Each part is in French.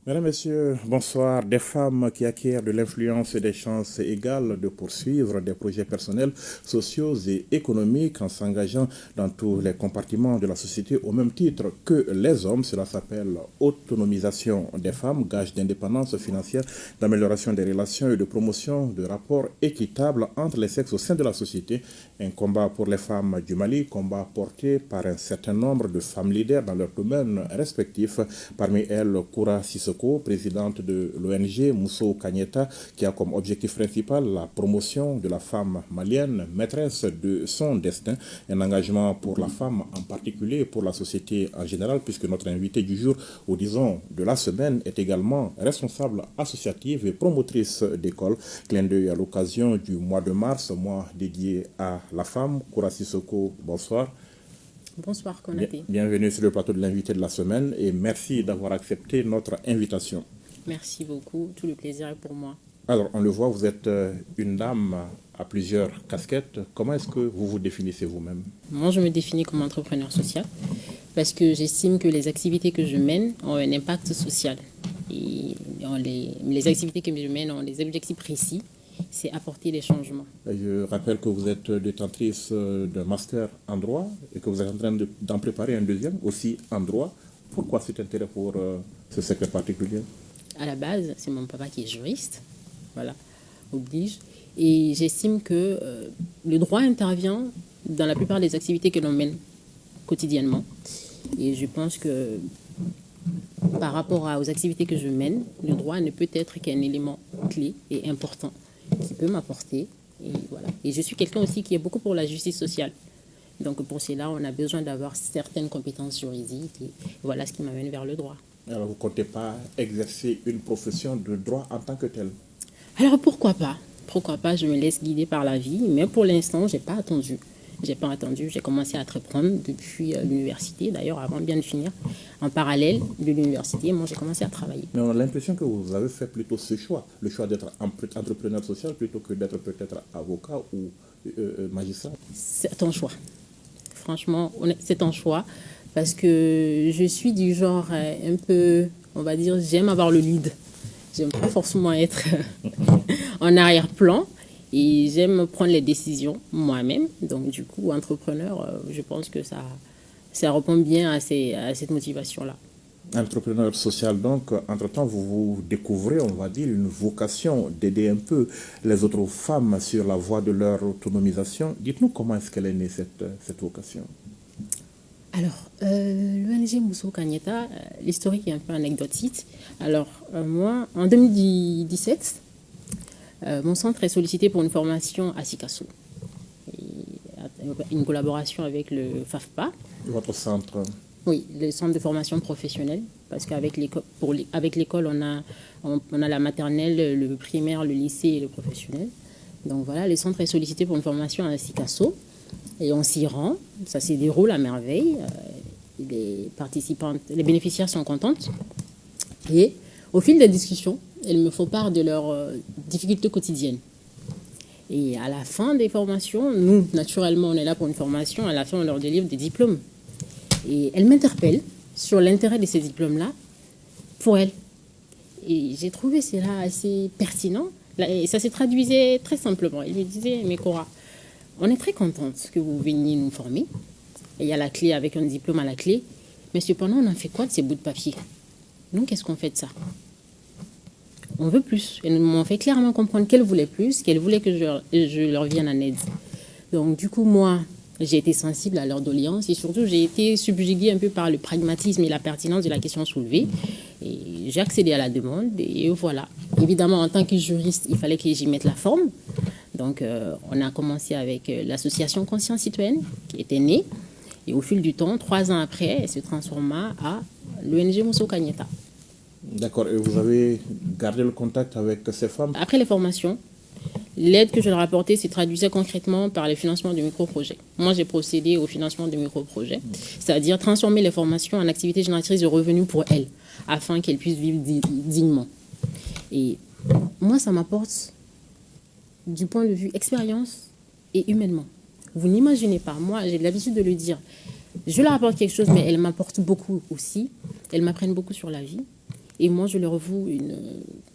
Mesdames, Messieurs, bonsoir. Des femmes qui acquièrent de l'influence et des chances égales de poursuivre des projets personnels, sociaux et économiques en s'engageant dans tous les compartiments de la société au même titre que les hommes. Cela s'appelle autonomisation des femmes, gage d'indépendance financière, d'amélioration des relations et de promotion de rapports équitables entre les sexes au sein de la société. Un combat pour les femmes du Mali, combat porté par un certain nombre de femmes leaders dans leurs domaines respectifs. Parmi elles, Koura Sissoko, présidente de l'ONG Mousso Kanyeta, qui a comme objectif principal la promotion de la femme malienne, maîtresse de son destin, un engagement pour la femme en particulier et pour la société en général, puisque notre invitée du jour, ou disons de la semaine, est également responsable associative et promotrice d'école. Clin d'œil à l'occasion du mois de mars, mois dédié à la femme. Koura Sissoko, bonsoir. Bonsoir Konaté. Bienvenue sur le plateau de l'invité de la semaine et merci d'avoir accepté notre invitation. Merci beaucoup, tout le plaisir est pour moi. Alors, on le voit, vous êtes une dame à plusieurs casquettes. Comment est-ce que vous vous définissez vous-même? Moi, je me définis comme entrepreneur social parce que j'estime que les activités que je mène ont un impact social. Et les activités que je mène ont des objectifs précis, c'est apporter des changements. Je rappelle que vous êtes détentrice d'un master en droit et que vous êtes en train d'en préparer un deuxième, aussi en droit. Pourquoi cet intérêt pour ce secteur particulier? À la base, c'est mon papa qui est juriste, voilà, oblige. Et j'estime que le droit intervient dans la plupart des activités que l'on mène quotidiennement. Et je pense que par rapport aux activités que je mène, le droit ne peut être qu'un élément clé et important qui peut m'apporter. Et voilà. Et je suis quelqu'un aussi qui est beaucoup pour la justice sociale. Donc pour cela, on a besoin d'avoir certaines compétences juridiques. Et voilà ce qui m'amène vers le droit. Alors, vous ne comptez pas exercer une profession de droit en tant que telle? Alors pourquoi pas? Pourquoi pas? Je me laisse guider par la vie. Mais pour l'instant, je n'ai pas attendu. J'ai commencé à entreprendre depuis l'université, d'ailleurs, avant bien de finir. En parallèle de l'université, moi, j'ai commencé à travailler. Mais on a l'impression que vous avez fait plutôt ce choix, le choix d'être entrepreneur social plutôt que d'être peut-être avocat ou magistrat. C'est ton choix. Franchement, c'est ton choix. Parce que je suis du genre un peu, on va dire, j'aime avoir le lead. J'aime pas forcément être en arrière-plan. Et j'aime prendre les décisions moi-même. Donc, du coup, entrepreneur, je pense que ça répond bien à cette motivation-là. Entrepreneur social, donc, entre-temps, vous vous découvrez, on va dire, une vocation d'aider un peu les autres femmes sur la voie de leur autonomisation. Dites-nous comment est-ce qu'elle est née, cette vocation? Alors, l'ONG Mousso Kanyeta, l'historique est un peu anecdotique. Alors, moi, en 2017, mon centre est sollicité pour une formation à Sikasso. Une collaboration avec le FAFPA. Votre centre? Oui, le centre de formation professionnelle. Parce qu'avec l'école, on a la maternelle, le primaire, le lycée et le professionnel. Donc voilà, le centre est sollicité pour une formation à Sikasso. Et on s'y rend, ça se déroule à merveille. Les bénéficiaires sont contentes. Et au fil des discussions, elles me font part de leurs difficultés quotidiennes. Et à la fin des formations, nous, naturellement, on est là pour une formation. À la fin, on leur délivre des diplômes. Et elles m'interpellent sur l'intérêt de ces diplômes-là pour elles. Et j'ai trouvé cela assez pertinent. Et ça se traduisait très simplement. Elles me disaient, mais Cora, on est très contente que vous veniez nous former. Et il y a la clé avec un diplôme à la clé. Mais cependant, on en fait quoi de ces bouts de papier? Nous, qu'est-ce qu'on fait de ça? On veut plus. Elles m'ont fait clairement comprendre qu'elles voulaient plus, qu'elles voulaient que je leur vienne en aide. Donc, du coup, moi, j'ai été sensible à leur doléance et surtout, j'ai été subjuguée un peu par le pragmatisme et la pertinence de la question soulevée. Et j'ai accédé à la demande et voilà. Évidemment, en tant que juriste, il fallait que j'y mette la forme. Donc, on a commencé avec l'association Conscience Citoyenne qui était née. Et au fil du temps, 3 ans après, elle se transforma à l'ONG Mousso Kanyeta. D'accord. Et vous avez gardé le contact avec ces femmes? Après les formations, l'aide que je leur apportais se traduisait concrètement par le financement de micro-projets. Moi, j'ai procédé au financement de micro-projets, c'est-à-dire transformer les formations en activités génératrices de revenus pour elles, afin qu'elles puissent vivre dignement. Et moi, ça m'apporte du point de vue expérience et humainement. Vous n'imaginez pas, moi, j'ai l'habitude de le dire. Je leur apporte quelque chose, mais elles m'apportent beaucoup aussi. Elles m'apprennent beaucoup sur la vie. Et moi, je leur voue une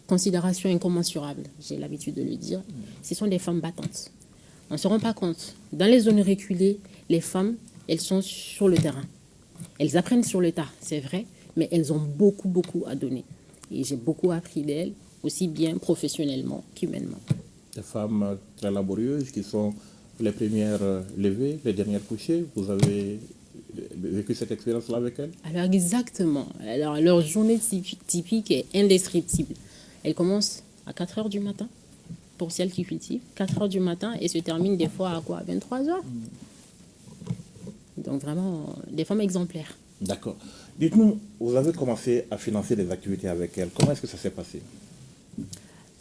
considération incommensurable, j'ai l'habitude de le dire. Ce sont des femmes battantes. On ne se rend pas compte. Dans les zones reculées, les femmes, elles sont sur le terrain. Elles apprennent sur le tas, c'est vrai, mais elles ont beaucoup, beaucoup à donner. Et j'ai beaucoup appris d'elles, aussi bien professionnellement qu'humainement. Des femmes très laborieuses qui sont les premières levées, les dernières couchées. Vous avez vécu cette expérience-là avec elles? Alors exactement. Alors, leur journée typique est indescriptible. Elle commence à 4 heures du matin, pour celles qui cultivent, 4 heures du matin, et se termine des fois à quoi? 23 heures. Donc vraiment, des femmes exemplaires. D'accord. Dites-nous, vous avez commencé à financer des activités avec elles. Comment est-ce que ça s'est passé?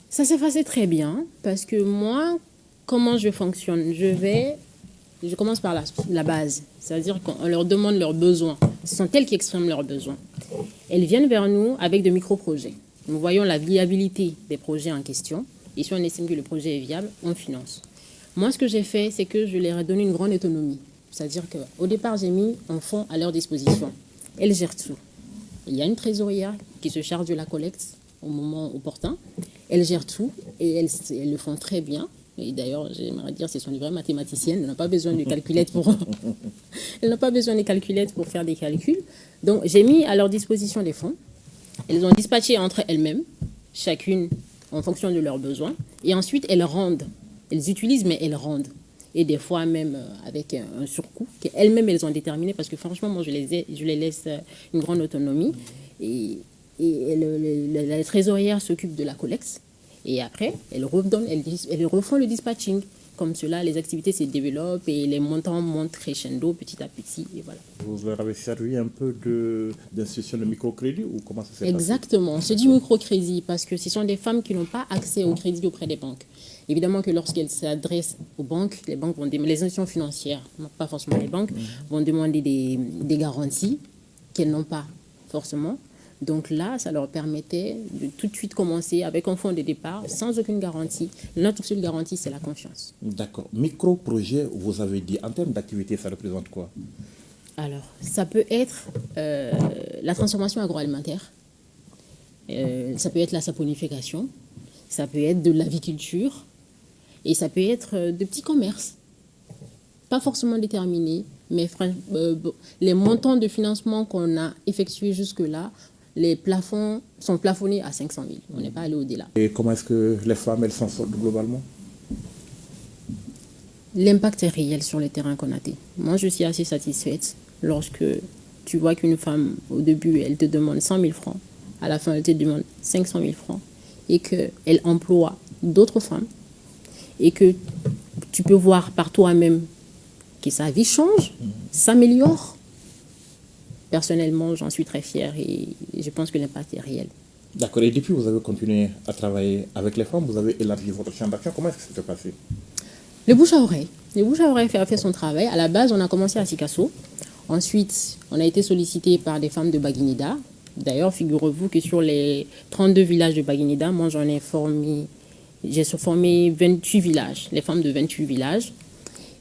Ça s'est passé très bien, parce que moi, comment je fonctionne? Je commence par la base, c'est-à-dire qu'on leur demande leurs besoins. Ce sont elles qui expriment leurs besoins. Elles viennent vers nous avec de micro-projets. Nous voyons la viabilité des projets en question. Et si on estime que le projet est viable, on finance. Moi, ce que j'ai fait, c'est que je leur ai donné une grande autonomie. C'est-à-dire qu'au départ, j'ai mis un fonds à leur disposition. Elles gèrent tout. Il y a une trésorière qui se charge de la collecte au moment opportun. Elles gèrent tout et elles le font très bien. Et d'ailleurs, j'aimerais dire, ce sont des vraies mathématiciennes. Elles n'ont pas besoin de calculettes elles n'ont pas besoin de calculettes pour faire des calculs. Donc, j'ai mis à leur disposition des fonds. Elles ont dispatché entre elles-mêmes, chacune en fonction de leurs besoins. Et ensuite, elles rendent. Elles utilisent, mais elles rendent. Et des fois même avec un surcoût qu'elles-mêmes, elles ont déterminé. Parce que franchement, moi, je les laisse une grande autonomie. Et la trésorière s'occupe de la collecte. Et après, elles refont le dispatching. Comme cela, les activités se développent et les montants montent crescendo petit à petit. Et voilà. Vous leur avez servi un peu d'institution de microcrédit ou comment ça s'est passé? Exactement, c'est du microcrédit parce que ce sont des femmes qui n'ont pas accès au crédit auprès des banques. Évidemment que lorsqu'elles s'adressent aux banques, les institutions financières, pas forcément les banques, vont demander des garanties qu'elles n'ont pas forcément. Donc là, ça leur permettait de tout de suite commencer avec un fonds de départ sans aucune garantie. Notre seule garantie, c'est la confiance. D'accord. Micro-projet, vous avez dit, en termes d'activité, ça représente quoi? Alors, ça peut être la transformation agroalimentaire, ça peut être la saponification, ça peut être de l'aviculture et ça peut être de petits commerces. Pas forcément déterminés, mais les montants de financement qu'on a effectués jusque-là, les plafonds sont plafonnés à 500 000. On n'est pas allé au-delà. Et comment est-ce que les femmes, elles s'en sortent globalement? L'impact est réel sur les terrains connatés. Moi, je suis assez satisfaite lorsque tu vois qu'une femme, au début, elle te demande 100 000 francs, à la fin, elle te demande 500 000 francs, et qu'elle emploie d'autres femmes, et que tu peux voir par toi-même que sa vie change, s'améliore. Personnellement, j'en suis très fière et je pense que l'impact est réel. D'accord. Et depuis, vous avez continué à travailler avec les femmes, vous avez élargi votre champ d'action. Comment est-ce que ça s'est passé? Le bouche à oreille. Le bouche à oreille a fait son travail. À la base, on a commencé à Sikasso. Ensuite, on a été sollicité par des femmes de Baguinida. D'ailleurs, figurez-vous que sur les 32 villages de Baguinida, moi, j'ai formé 28 villages, les femmes de 28 villages.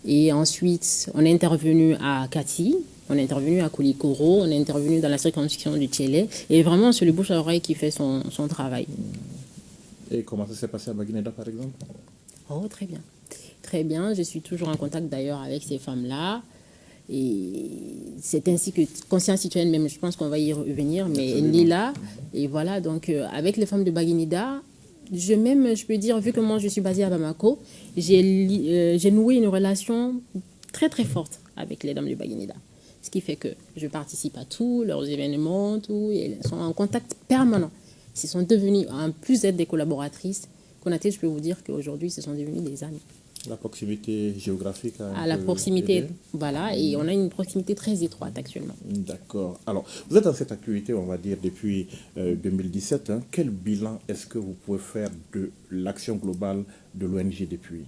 Et ensuite, on est intervenu à Kati, on est intervenu à Koulikoro, on est intervenu dans la circonscription du Tchélé. Et vraiment, c'est le bouche à oreille qui fait son travail. Et comment ça s'est passé à Baguineda, par exemple? Oh, très bien. Très bien. Je suis toujours en contact d'ailleurs avec ces femmes-là. Et c'est ainsi que Conscience Citoyenne, même, je pense qu'on va y revenir, mais elle est là. Et voilà, donc avec les femmes de Baguinida, je peux dire, vu que moi je suis basée à Bamako, j'ai noué une relation très très forte avec les dames de Baguinida. Ce qui fait que je participe à tous leurs événements, tout, et elles sont en contact permanent. Elles sont devenues, en plus d'être des collaboratrices, Konaté, je peux vous dire qu'aujourd'hui, ce sont devenues des amies. La proximité géographique la proximité, aidé. Voilà, et on a une proximité très étroite actuellement. D'accord. Alors, vous êtes dans cette activité, on va dire, depuis 2017. Quel bilan est-ce que vous pouvez faire de l'action globale de l'ONG depuis?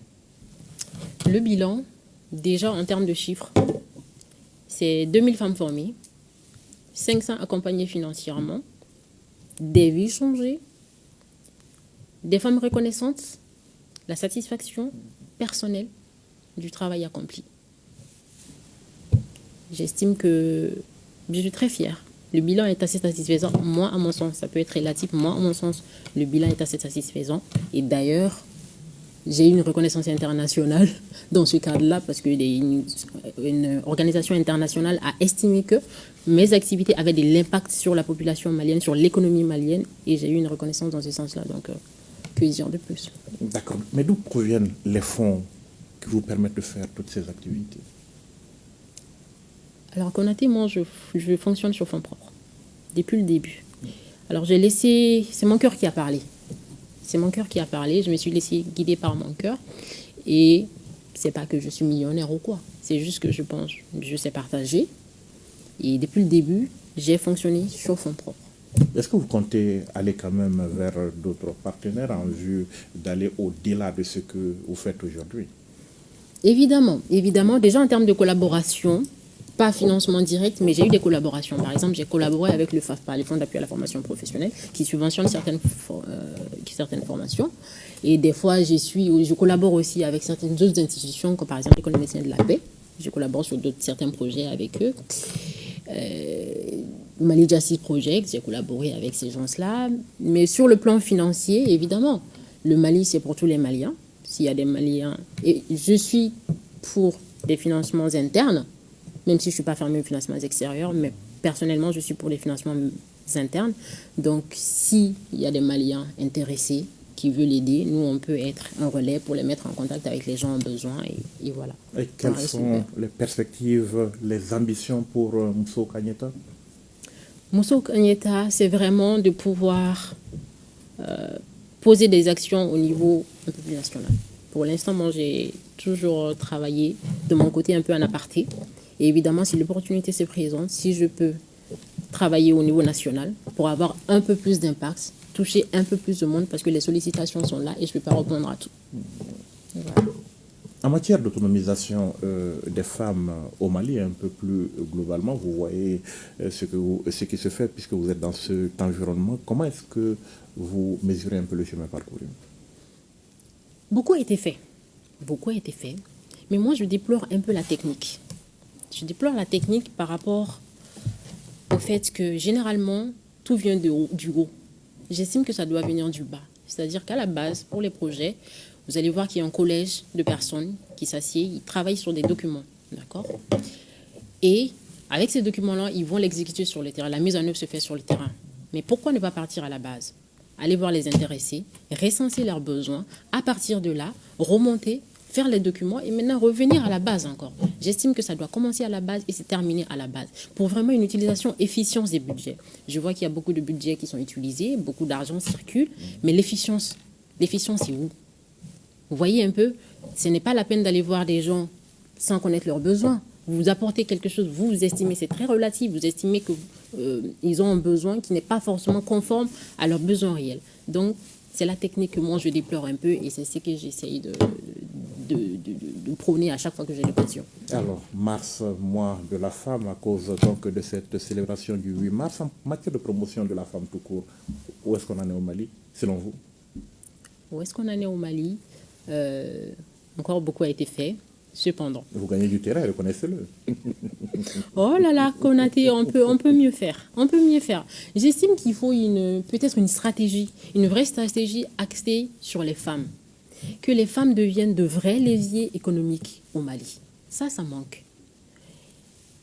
Le bilan, déjà en termes de chiffres, c'est 2000 femmes formées, 500 accompagnées financièrement, des vies changées, des femmes reconnaissantes, la satisfaction personnelle du travail accompli. J'estime que je suis très fière Le bilan est assez satisfaisant. Moi, à mon sens, ça peut être relatif. Moi, à mon sens, le bilan est assez satisfaisant. Et d'ailleurs, j'ai eu une reconnaissance internationale dans ce cadre-là parce qu'une organisation internationale a estimé que mes activités avaient de l'impact sur la population malienne, sur l'économie malienne, et j'ai eu une reconnaissance dans ce sens-là. Donc, que dire de plus? D'accord. Mais d'où proviennent les fonds qui vous permettent de faire toutes ces activités? Alors, Konaté, moi, je fonctionne sur fonds propres depuis le début. Alors, c'est mon cœur qui a parlé. C'est mon cœur qui a parlé. Je me suis laissée guider par mon cœur. Et c'est pas que je suis millionnaire ou quoi. C'est juste que je sais partager. Et depuis le début, j'ai fonctionné sur fonds propres. Est-ce que vous comptez aller quand même vers d'autres partenaires en vue d'aller au-delà de ce que vous faites aujourd'hui? Évidemment. Déjà en termes de collaboration, pas financement direct, mais j'ai eu des collaborations. Par exemple, j'ai collaboré avec le FAFPA, le Fonds d'appui à la formation professionnelle, qui subventionne certaines formations. Et des fois, je collabore aussi avec certaines autres institutions, comme par exemple l'École des médecins de la paix. Je collabore sur certains projets avec eux. Mali Justice Project, j'ai collaboré avec ces gens-là. Mais sur le plan financier, évidemment, le Mali, c'est pour tous les Maliens. S'il y a des Maliens... Et je suis pour des financements internes, même si je ne suis pas fermée aux financements extérieurs, mais personnellement, je suis pour les financements internes. Donc, s'il y a des Maliens intéressés qui veulent l'aider, nous, on peut être un relais pour les mettre en contact avec les gens en besoin, et voilà. Et quelles sont les perspectives, les ambitions pour Mousso Kanyeta? Mousso Kanyeta, c'est vraiment de pouvoir poser des actions au niveau un peu plus national. Pour l'instant, moi, j'ai toujours travaillé de mon côté un peu en aparté. Et évidemment, si l'opportunité se présente, si je peux travailler au niveau national pour avoir un peu plus d'impact, toucher un peu plus de monde, parce que les sollicitations sont là et je ne peux pas répondre à tout. Voilà. En matière d'autonomisation des femmes au Mali, un peu plus globalement, vous voyez ce qui se fait puisque vous êtes dans cet environnement. Comment est-ce que vous mesurez un peu le chemin parcouru? Beaucoup a été fait. Mais moi, je déplore un peu la technique. Je déplore la technique par rapport au fait que généralement, tout vient du haut. J'estime que ça doit venir du bas. C'est-à-dire qu'à la base, pour les projets, vous allez voir qu'il y a un collège de personnes qui s'assiedent, ils travaillent sur des documents. D'accord? Et avec ces documents-là, ils vont l'exécuter sur le terrain. La mise en œuvre se fait sur le terrain. Mais pourquoi ne pas partir à la base? Aller voir les intéressés, recenser leurs besoins, à partir de là, remonter, faire les documents et maintenant revenir à la base encore. J'estime que ça doit commencer à la base et se terminer à la base pour vraiment une utilisation efficience des budgets. Je vois qu'il y a beaucoup de budgets qui sont utilisés, beaucoup d'argent circule, mais l'efficience c'est où? Vous voyez un peu, ce n'est pas la peine d'aller voir des gens sans connaître leurs besoins. Vous apportez quelque chose, vous estimez, c'est très relatif, vous estimez qu'ils ont un besoin qui n'est pas forcément conforme à leurs besoins réels. Donc, c'est la technique que moi je déplore un peu et c'est ce que j'essaye de prôner à chaque fois que j'ai l'occasion. Alors, mars, mois de la femme, à cause donc de cette célébration du 8 mars, en matière de promotion de la femme tout court, où est-ce qu'on en est au Mali, selon vous? Où est-ce qu'on en est au Mali? Encore beaucoup a été fait. Cependant. Vous gagnez du terrain, reconnaissez-le. Oh là là, Konaté, on peut mieux faire. On peut mieux faire. J'estime qu'il faut peut-être une stratégie, une vraie stratégie axée sur les femmes. Que les femmes deviennent de vrais leviers économiques au Mali. Ça manque.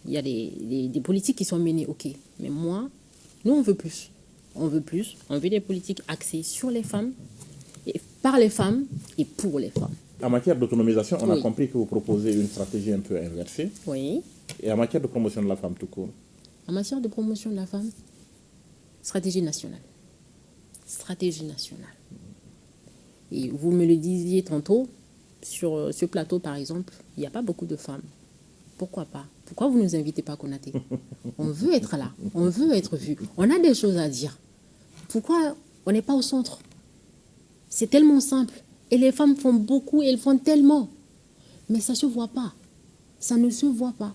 Il y a des politiques qui sont menées, ok. Mais nous, on veut plus. On veut plus. On veut des politiques axées sur les femmes, et par les femmes et pour les femmes. En matière d'autonomisation, on a compris que vous proposez une stratégie un peu inversée. Oui. Et en matière de promotion de la femme tout court? En matière de promotion de la femme, stratégie nationale. Stratégie nationale. Et vous me le disiez tantôt, sur ce plateau par exemple, il n'y a pas beaucoup de femmes. Pourquoi pas? Pourquoi vous ne nous invitez pas, Konaté? On veut être là, on veut être vu. On a des choses à dire. Pourquoi on n'est pas au centre? C'est tellement simple. Et les femmes font beaucoup, elles font tellement. Mais ça ne se voit pas. Ça ne se voit pas.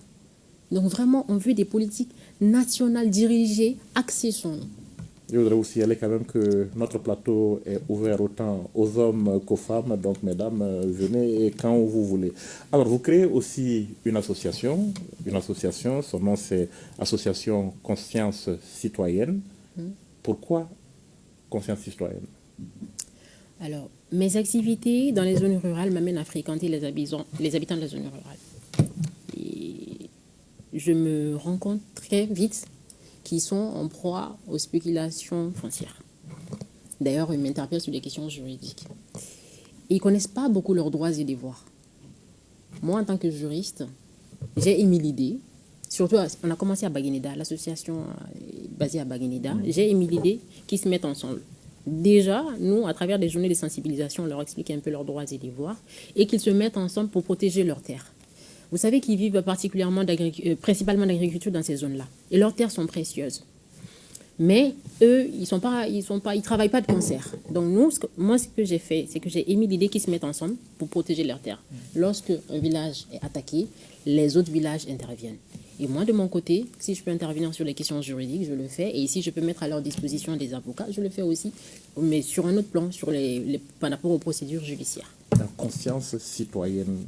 Donc vraiment, on veut des politiques nationales dirigées, axées sur nous. Je voudrais aussi signaler quand même que notre plateau est ouvert autant aux hommes qu'aux femmes. Donc, mesdames, venez et quand vous voulez. Alors, vous créez aussi une association. Son nom c'est Association Conscience Citoyenne. Pourquoi Conscience Citoyenne? Alors, mes activités dans les zones rurales m'amènent à fréquenter les habitants de la zone rurale. Et je me rends compte très vite qui sont en proie aux spéculations foncières. D'ailleurs, ils m'interpellent sur des questions juridiques. Ils ne connaissent pas beaucoup leurs droits et devoirs. Moi, en tant que juriste, j'ai émis l'idée, surtout on a commencé à Baguineda, l'association est basée à Baguineda, j'ai émis l'idée qu'ils se mettent ensemble. Déjà, nous, à travers des journées de sensibilisation, on leur explique un peu leurs droits et devoirs et qu'ils se mettent ensemble pour protéger leurs terres. Vous savez qu'ils vivent principalement d'agriculture dans ces zones-là. Et leurs terres sont précieuses. Mais eux, ils travaillent pas de concert. Donc moi, ce que j'ai fait, c'est que j'ai émis l'idée qu'ils se mettent ensemble pour protéger leurs terres. Lorsque un village est attaqué, les autres villages interviennent. Et moi, de mon côté, si je peux intervenir sur les questions juridiques, je le fais. Et si je peux mettre à leur disposition des avocats, je le fais aussi. Mais sur un autre plan, par rapport aux procédures judiciaires. La conscience citoyenne,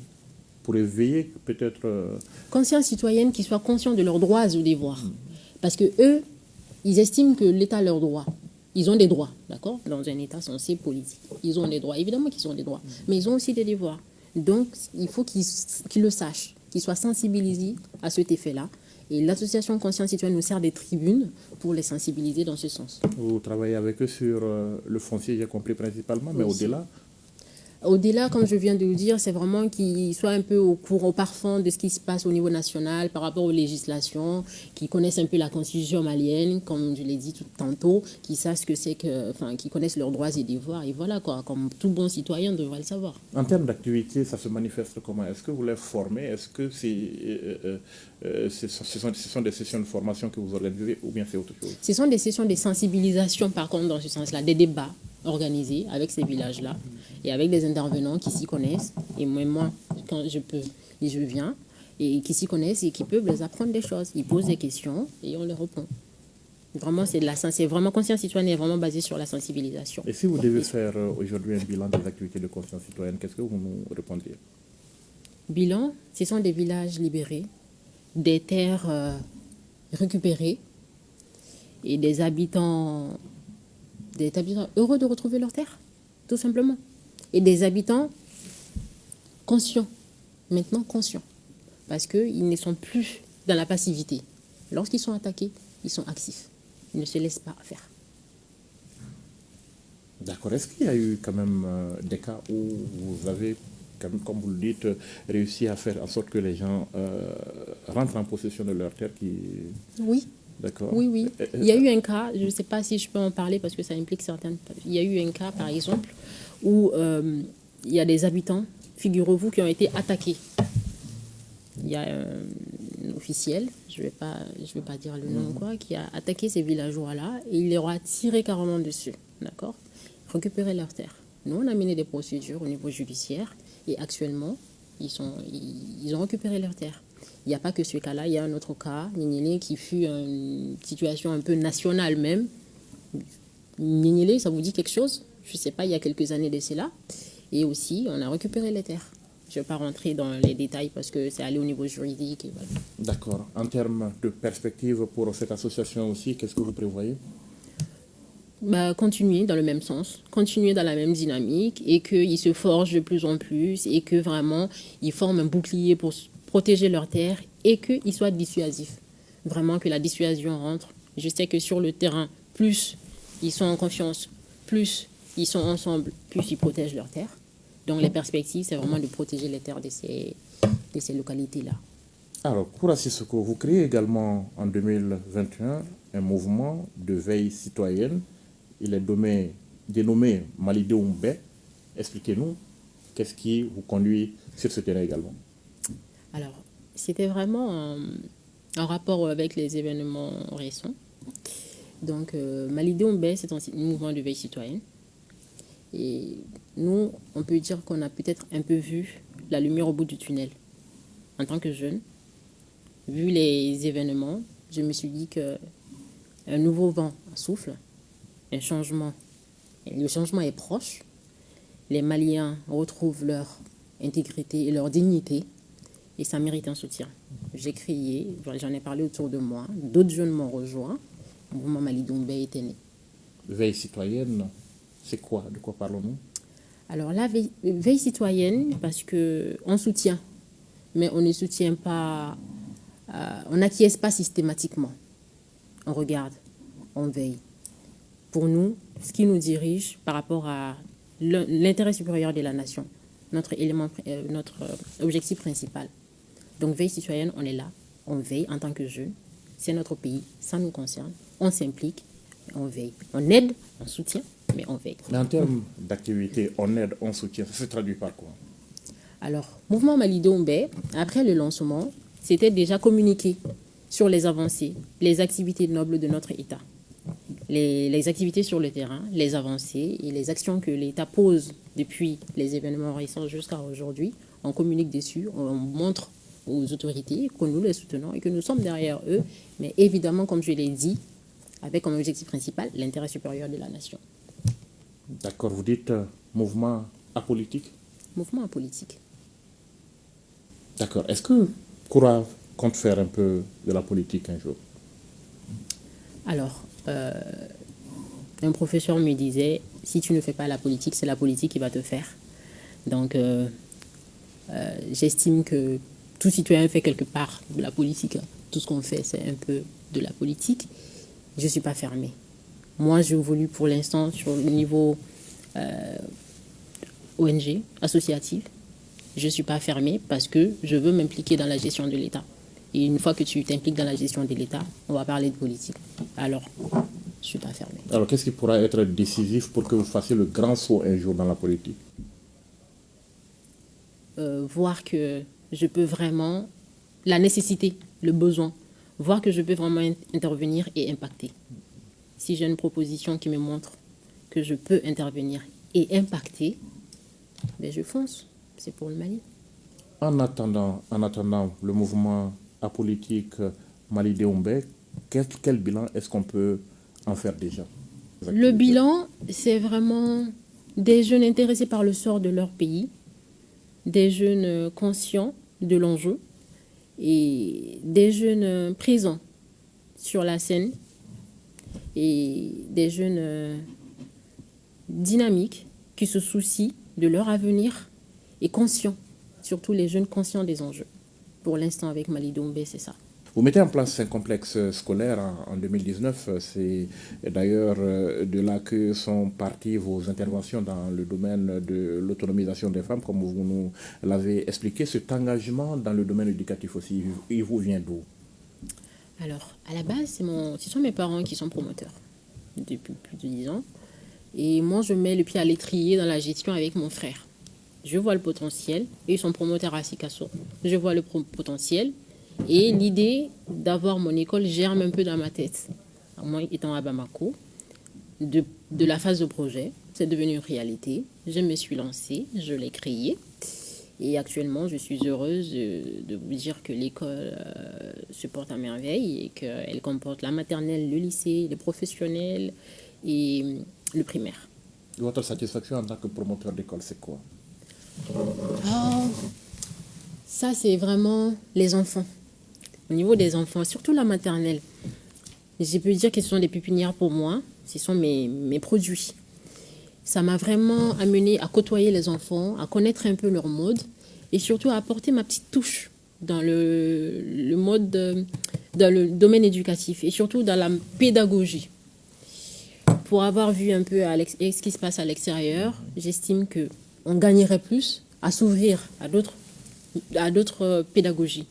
pour éveiller peut-être... Conscience citoyenne qui soit conscient de leurs droits et devoirs. Parce que eux, ils estiment que l'État a leurs droits. Ils ont des droits, d'accord? Dans un État censé politique. Ils ont des droits. Évidemment qu'ils ont des droits. Mais ils ont aussi des devoirs. Donc, il faut qu'ils le sachent, qu'ils soient sensibilisés à cet effet-là. Et l'association Conscience Citoyenne nous sert des tribunes pour les sensibiliser dans ce sens. Vous travaillez avec eux sur le foncier, j'ai compris principalement, mais aussi. au-delà? Au-delà, comme je viens de le dire, c'est vraiment qu'ils soient un peu au parfum de ce qui se passe au niveau national par rapport aux législations, qu'ils connaissent un peu la constitution malienne, comme je l'ai dit tout tantôt, qu'ils sachent ce que c'est qu'ils connaissent leurs droits et devoirs. Et voilà, quoi, comme tout bon citoyen devrait le savoir. En termes d'activité, ça se manifeste comment? Est-ce que vous les formez? Est-ce que ce sont des sessions de formation que vous organisez ou bien c'est autre chose? Ce sont des sessions de sensibilisation, par contre, dans ce sens-là, des débats organisés avec ces villages-là et avec des intervenants qui s'y connaissent. Et moi, quand je peux, et je viens, et qui s'y connaissent et qui peuvent les apprendre des choses. Ils posent des questions et on les répond. Vraiment, c'est vraiment Conscience Citoyenne est vraiment basée sur la sensibilisation. Et si vous devez faire aujourd'hui un bilan des activités de Conscience Citoyenne, qu'est-ce que vous nous répondriez? Bilan, ce sont des villages libérés, des terres récupérées et des habitants heureux de retrouver leur terre, tout simplement. Et des habitants conscients, maintenant conscients, parce qu'ils ne sont plus dans la passivité. Lorsqu'ils sont attaqués, ils sont actifs. Ils ne se laissent pas faire. D'accord. Est-ce qu'il y a eu quand même des cas où vous avez, comme vous le dites, réussi à faire en sorte que les gens rentrent en possession de leur terre Oui. D'accord. Oui. Il y a eu un cas, je ne sais pas si je peux en parler parce que ça implique certaines... Il y a eu un cas, par exemple, où il y a des habitants, figurez-vous, qui ont été attaqués. Il y a un officiel, je vais pas dire le nom, quoi, qui a attaqué ces villageois-là et il leur a tiré carrément dessus, d'accord? Récupérer leurs terres. Nous, on a mené des procédures au niveau judiciaire et actuellement, ils ont récupéré leurs terres. Il n'y a pas que ce cas-là, il y a un autre cas, Nignélé, qui fut une situation un peu nationale même. Nignélé, ça vous dit quelque chose? Je ne sais pas, il y a quelques années de cela. Et aussi, on a récupéré les terres. Je ne vais pas rentrer dans les détails parce que c'est allé au niveau juridique. Et voilà. D'accord. En termes de perspective pour cette association aussi, qu'est-ce que vous prévoyez? Continuer dans le même sens, continuer dans la même dynamique et qu'ils se forgent de plus en plus et que vraiment, ils forment un bouclier pour protéger leurs terres et qu'ils soient dissuasifs. Vraiment que la dissuasion rentre. Je sais que sur le terrain, plus ils sont en confiance, plus ils sont ensemble, plus ils protègent leurs terres. Donc les perspectives, c'est vraiment de protéger les terres de ces localités-là. Alors, Koura Sissoko, vous créez également en 2021 un mouvement de veille citoyenne. Il est dénommé Malidé Oumbé. Expliquez-nous, qu'est-ce qui vous conduit sur ce terrain également? Alors, c'était vraiment en rapport avec les événements récents. Donc, Malidé Oumbé, c'est un mouvement de veille citoyenne. Et nous, on peut dire qu'on a peut-être un peu vu la lumière au bout du tunnel. En tant que jeune, vu les événements, je me suis dit qu'un nouveau vent souffle un changement. Le changement est proche. Les Maliens retrouvent leur intégrité et leur dignité. Et ça mérite un soutien. J'ai crié, j'en ai parlé autour de moi. D'autres jeunes m'ont rejoint. Le mouvement Mali Doumbé était né. Veille citoyenne, c'est quoi? De quoi parlons-nous? Alors la veille citoyenne, parce qu'on soutient, mais on ne soutient pas, on n'acquiesce pas systématiquement. On regarde, on veille. Pour nous, ce qui nous dirige par rapport à l'intérêt supérieur de la nation, notre objectif principal. Donc veille citoyenne, on est là, on veille en tant que jeunes, c'est notre pays, ça nous concerne, on s'implique, on veille. On aide, on soutient, mais on veille. Mais en termes d'activité, on aide, on soutient, ça se traduit par quoi? Alors, mouvement Mali Doumbé, après le lancement, c'était déjà communiqué sur les avancées, les activités nobles de notre État. Les activités sur le terrain, les avancées et les actions que l'État pose depuis les événements récents jusqu'à aujourd'hui. On communique dessus, on montre aux autorités que nous les soutenons et que nous sommes derrière eux. Mais évidemment, comme je l'ai dit, avec comme objectif principal l'intérêt supérieur de la nation. D'accord, vous dites mouvement apolitique? Mouvement apolitique. D'accord. Est-ce que Koura compte faire un peu de la politique un jour? Alors, un professeur me disait, si tu ne fais pas la politique, c'est la politique qui va te faire. Donc, j'estime que tout citoyen fait quelque part de la politique. Tout ce qu'on fait, c'est un peu de la politique. Je ne suis pas fermée. Moi, j'évolue pour l'instant sur le niveau ONG, associatif. Je ne suis pas fermée parce que je veux m'impliquer dans la gestion de l'État. Et une fois que tu t'impliques dans la gestion de l'État, on va parler de politique. Alors, je ne suis pas fermée. Alors, qu'est-ce qui pourra être décisif pour que vous fassiez le grand saut un jour dans la politique? Voir que je peux vraiment, la nécessité, le besoin, voir que je peux vraiment intervenir et impacter. Si j'ai une proposition qui me montre que je peux intervenir et impacter, ben je fonce. C'est pour le Mali. En attendant le mouvement apolitique Mali Doumbé, quel bilan est-ce qu'on peut en faire déjà? Le bilan, c'est vraiment des jeunes intéressés par le sort de leur pays, des jeunes conscients de l'enjeu et des jeunes présents sur la scène et des jeunes dynamiques qui se soucient de leur avenir et conscients, surtout les jeunes conscients des enjeux. Pour l'instant, avec Mali Doumbé, c'est ça. Vous mettez en place un complexe scolaire en 2019. C'est d'ailleurs de là que sont parties vos interventions dans le domaine de l'autonomisation des femmes, comme vous nous l'avez expliqué. Cet engagement dans le domaine éducatif aussi, il vous vient d'où? Alors, à la base, ce sont mes parents qui sont promoteurs depuis plus de 10 ans. Et moi, je mets le pied à l'étrier dans la gestion avec mon frère. Je vois le potentiel, et ils sont promoteurs à Sikasso. Je vois le potentiel, et l'idée d'avoir mon école germe un peu dans ma tête. Moi, étant à Bamako, de la phase de projet, c'est devenu une réalité. Je me suis lancée, je l'ai créée, et actuellement, je suis heureuse de vous dire que l'école se porte à merveille et qu'elle comporte la maternelle, le lycée, le professionnel et le primaire. Votre satisfaction en tant que promoteur d'école, c'est quoi? Ça, c'est vraiment les enfants. Au niveau des enfants, surtout la maternelle, je peux dire que ce sont des pépinières pour moi. Ce sont mes produits. Ça m'a vraiment amené à côtoyer les enfants, à connaître un peu leur mode et surtout à apporter ma petite touche dans le mode, dans le domaine éducatif et surtout dans la pédagogie. Pour avoir vu un peu ce qui se passe à l'extérieur, j'estime qu'on gagnerait plus à s'ouvrir à d'autres pédagogies.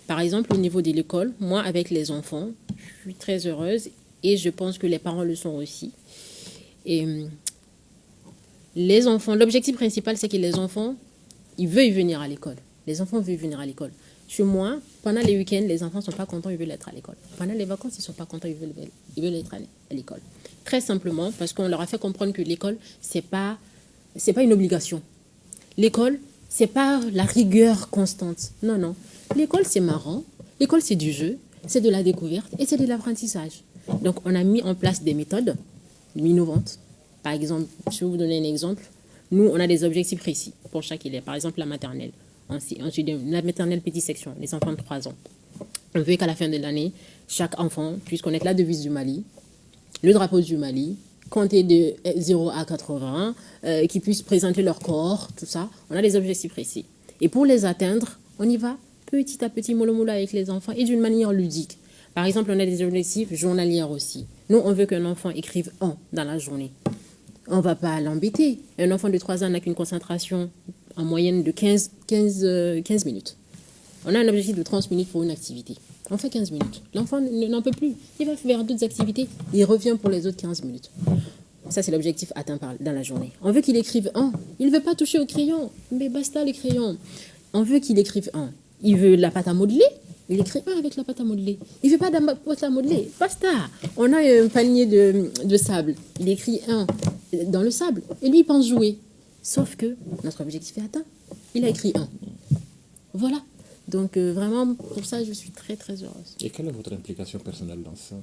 Par exemple, au niveau de l'école, moi, avec les enfants, je suis très heureuse et je pense que les parents le sont aussi. Et les enfants, l'objectif principal, c'est que les enfants, ils veulent venir à l'école. Les enfants veulent venir à l'école. Chez moi, pendant les week-ends, les enfants ne sont pas contents, ils veulent être à l'école. Pendant les vacances, ils ne sont pas contents, ils veulent être à l'école. Très simplement, parce qu'on leur a fait comprendre que l'école, c'est pas une obligation. L'école, c'est pas la rigueur constante. Non, non. L'école, c'est marrant. L'école, c'est du jeu, c'est de la découverte et c'est de l'apprentissage. Donc, on a mis en place des méthodes innovantes. Par exemple, je vais vous donner un exemple. Nous, on a des objectifs précis pour chaque élève. Par exemple, la maternelle. La maternelle petite section, les enfants de 3 ans. On veut qu'à la fin de l'année, chaque enfant puisse connaître la devise du Mali, le drapeau du Mali, compter de 0 à 80, qu'ils puissent présenter leur corps, tout ça. On a des objectifs précis. Et pour les atteindre, on y va petit à petit, mollo mollo avec les enfants et d'une manière ludique. Par exemple, on a des objectifs journaliers aussi. Nous, on veut qu'un enfant écrive 1 dans la journée. On ne va pas l'embêter. Un enfant de 3 ans n'a qu'une concentration en moyenne de 15 minutes. On a un objectif de 30 minutes pour une activité. On fait 15 minutes. L'enfant n'en peut plus. Il va faire d'autres activités. Il revient pour les autres 15 minutes. Ça, c'est l'objectif atteint dans la journée. On veut qu'il écrive 1. Il ne veut pas toucher au crayon. Mais basta le crayon. On veut qu'il écrive 1. Il veut la pâte à modeler. Il écrit 1 avec la pâte à modeler. Il ne veut pas de la pâte à modeler. Basta. On a un panier de sable. Il écrit 1 dans le sable. Et lui, il pense jouer. Sauf que notre objectif est atteint. Il a écrit 1. Voilà. Donc, vraiment, pour ça, je suis très, très heureuse. Et quelle est votre implication personnelle dans ça?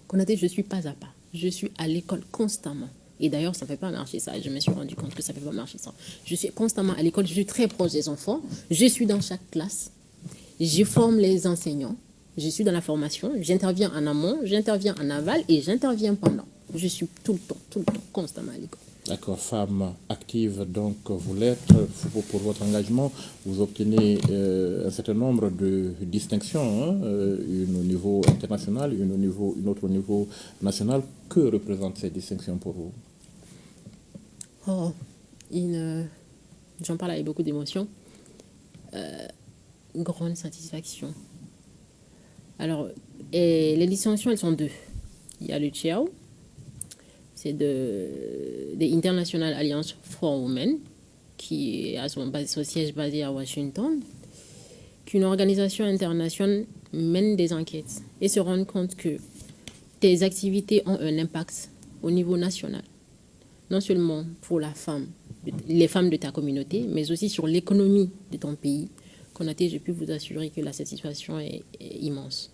Konaté, je suis pas à pas. Je suis à l'école constamment. Et d'ailleurs, ça ne fait pas marcher ça. Je me suis rendu compte que ça ne fait pas marcher ça. Je suis constamment à l'école. Je suis très proche des enfants. Je suis dans chaque classe. Je forme les enseignants. Je suis dans la formation. J'interviens en amont, j'interviens en aval et j'interviens pendant. Je suis tout le temps, constamment à l'école. D'accord, femme active, donc vous l'êtes. Pour votre engagement, vous obtenez un certain nombre de distinctions, une au niveau international, une autre au niveau national. Que représentent ces distinctions pour vous? J'en parle avec beaucoup d'émotion. Grande satisfaction. Alors, les distinctions, elles sont 2. Il y a le CIAO. C'est de International Alliance for Women, qui a son siège basé à Washington, qu'une organisation internationale mène des enquêtes et se rend compte que tes activités ont un impact au niveau national, non seulement pour les femmes de ta communauté, mais aussi sur l'économie de ton pays. Konaté, je peux vous assurer que la satisfaction est immense.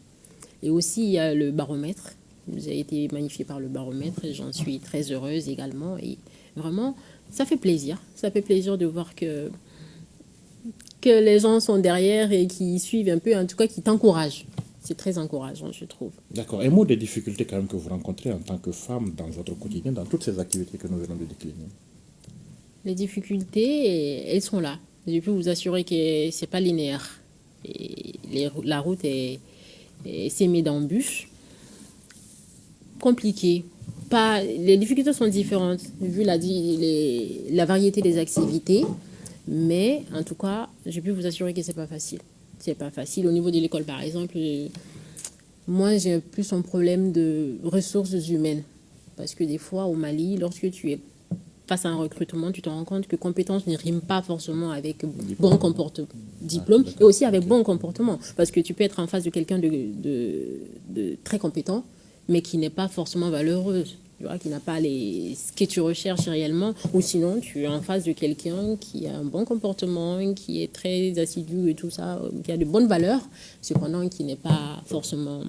Et aussi, il y a le baromètre. Vous avez été magnifié par le baromètre et j'en suis très heureuse également. Et vraiment, ça fait plaisir. Ça fait plaisir de voir que les gens sont derrière et qui suivent un peu, en tout cas, qui t'encouragent. C'est très encourageant, je trouve. D'accord. Et mot des difficultés quand même que vous rencontrez en tant que femme dans votre quotidien, dans toutes ces activités que nous venons de décliner? Les difficultés, elles sont là. Je peux vous assurer que ce n'est pas linéaire. Et la route est sémée d'embûches. Compliqué. Les difficultés sont différentes vu la variété des activités, mais en tout cas, je peux vous assurer que c'est pas facile. C'est pas facile. Au niveau de l'école, par exemple, moi j'ai plus un problème de ressources humaines parce que des fois au Mali, lorsque tu es face à un recrutement, tu te rends compte que compétence ne rime pas forcément avec bon comportement, diplôme, et aussi avec bon comportement, parce que tu peux être en face de quelqu'un de très compétent, mais qui n'est pas forcément valeureuse, tu vois, qui n'a pas ce que tu recherches réellement, ou sinon tu es en face de quelqu'un qui a un bon comportement, qui est très assidu et tout ça, qui a de bonnes valeurs, cependant qui n'est pas forcément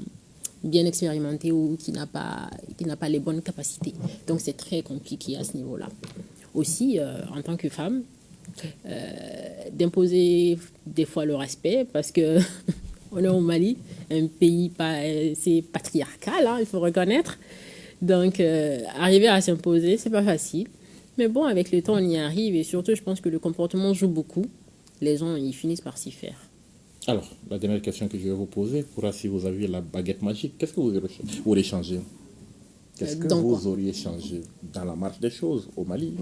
bien expérimenté ou qui n'a pas les bonnes capacités. Donc c'est très compliqué à ce niveau-là. Aussi, en tant que femme, d'imposer des fois le respect, parce que on est au Mali, un pays c'est patriarcal, hein, il faut reconnaître. Donc, arriver à s'imposer, c'est pas facile. Mais bon, avec le temps, on y arrive. Et surtout, je pense que le comportement joue beaucoup. Les gens, ils finissent par s'y faire. Alors, la dernière question que je vais vous poser, si vous aviez la baguette magique, qu'est-ce que vous auriez changé? Qu'est-ce que vous auriez changé dans la marche des choses au Mali?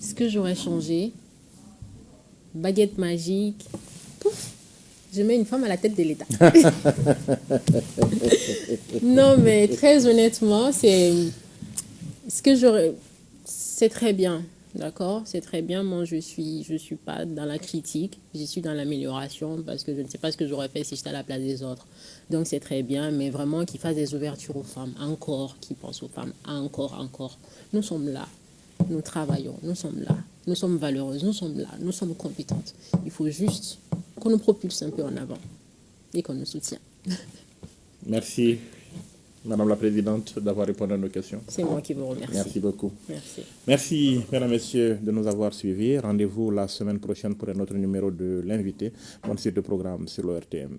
Ce que j'aurais changé, baguette magique, pouf, je mets une femme à la tête de l'État. Non, mais très honnêtement, c'est très bien, d'accord? C'est très bien. Moi, je suis pas dans la critique, je suis dans l'amélioration parce que je ne sais pas ce que j'aurais fait si j'étais à la place des autres. Donc, c'est très bien, mais vraiment qu'ils fassent des ouvertures aux femmes, encore, qu'ils pensent aux femmes, encore. Nous sommes là, nous travaillons, nous sommes là, nous sommes valeureuses, nous sommes là, nous sommes compétentes. Il faut juste qu'on nous propulse un peu en avant et qu'on nous soutienne. Merci. Madame la Présidente, d'avoir répondu à nos questions. C'est moi qui vous remercie. Merci beaucoup. Merci. Merci, mesdames et messieurs, de nous avoir suivis. Rendez-vous la semaine prochaine pour un autre numéro de l'invité. Bonne suite de programme sur l'ORTM.